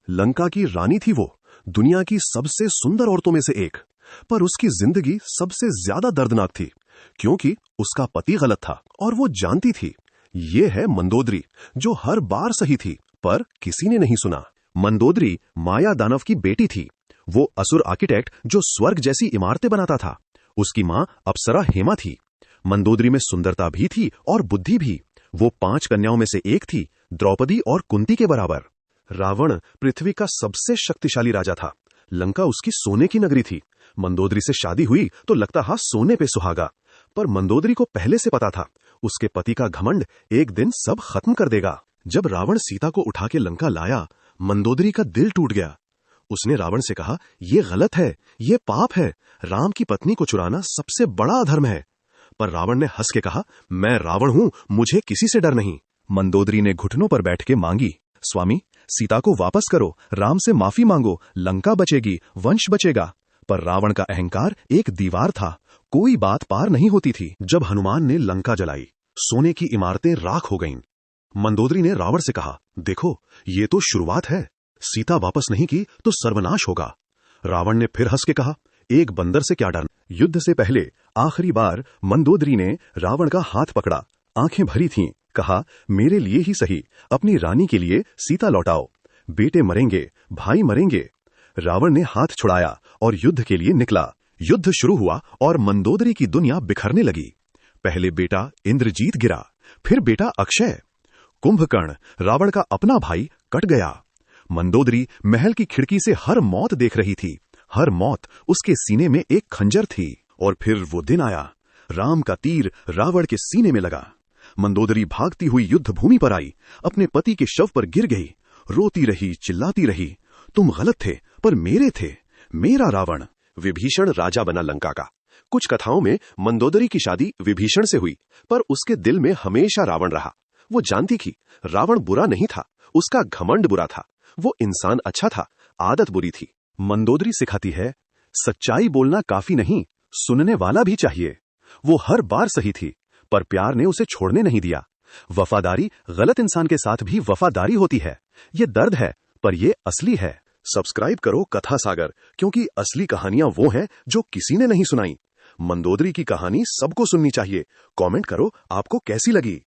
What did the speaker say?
लंका की रानी थी वो, दुनिया की सबसे सुंदर औरतों में से एक। पर उसकी जिंदगी सबसे ज्यादा दर्दनाक थी, क्योंकि उसका पति गलत था और वो जानती थी। ये है मंदोदरी, जो हर बार सही थी, पर किसी ने नहीं सुना। मंदोदरी माया दानव की बेटी थी, वो असुर आर्किटेक्ट जो स्वर्ग जैसी इमारतें बनाता था। उसकी माँ अप्सरा हेमा थी। मंदोदरी में सुंदरता भी थी और बुद्धि भी। वो 5 कन्याओं में से एक थी, द्रौपदी और कुंती के बराबर। रावण पृथ्वी का सबसे शक्तिशाली राजा था। लंका उसकी सोने की नगरी थी। मंदोदरी से शादी हुई तो लगता हा सोने पे सुहागा। पर मंदोदरी को पहले से पता था, उसके पति का घमंड एक दिन सब खत्म कर देगा। जब रावण सीता को उठा के लंका लाया, मंदोदरी का दिल टूट गया। उसने रावण से कहा, ये गलत है, ये पाप है, राम की पत्नी को चुराना सबसे बड़ा अधर्म है। पर रावण ने हंस के कहा, मैं रावण हूं, मुझे किसी से डर नहीं। मंदोदरी ने घुटनों पर बैठ के मांगी, स्वामी सीता को वापस करो, राम से माफी मांगो, लंका बचेगी, वंश बचेगा। पर रावण का अहंकार एक दीवार था, कोई बात पार नहीं होती थी। जब हनुमान ने लंका जलाई, सोने की इमारतें राख हो गईं। मंदोदरी ने रावण से कहा, देखो ये तो शुरुआत है, सीता वापस नहीं की तो सर्वनाश होगा। रावण ने फिर हंस के कहा, एक बंदर से क्या डरना। युद्ध से पहले आखिरी बार मंदोदरी ने रावण का हाथ पकड़ा, आंखें भरी थीं, कहा, मेरे लिए ही सही, अपनी रानी के लिए सीता लौटाओ। बेटे मरेंगे, भाई मरेंगे। रावण ने हाथ छुड़ाया और युद्ध के लिए निकला। युद्ध शुरू हुआ और मंदोदरी की दुनिया बिखरने लगी। पहले बेटा इंद्रजीत गिरा, फिर बेटा अक्षय। कुंभकर्ण, रावण का अपना भाई, कट गया। मंदोदरी महल की खिड़की से हर मौत देख रही थी। हर मौत उसके सीने में एक खंजर थी। और फिर वो दिन आया, राम का तीर रावण के सीने में लगा। मंदोदरी भागती हुई युद्ध भूमि पर आई, अपने पति के शव पर गिर गई, रोती रही, चिल्लाती रही, तुम गलत थे, पर मेरे थे, मेरा रावण। विभीषण राजा बना लंका का। कुछ कथाओं में मंदोदरी की शादी विभीषण से हुई, पर उसके दिल में हमेशा रावण रहा। वो जानती थी, रावण बुरा नहीं था, उसका घमंड बुरा था। वो इंसान अच्छा था, आदत बुरी थी। मंदोदरी सिखाती है, सच्चाई बोलना काफी नहीं, सुनने वाला भी चाहिए। वो हर बार सही थी, पर प्यार ने उसे छोड़ने नहीं दिया। वफादारी गलत इंसान के साथ भी वफादारी होती है। ये दर्द है, पर ये असली है। सब्सक्राइब करो कथा सागर, क्योंकि असली कहानियां वो हैं जो किसी ने नहीं सुनाई। मंदोदरी की कहानी सबको सुननी चाहिए। कमेंट करो आपको कैसी लगी।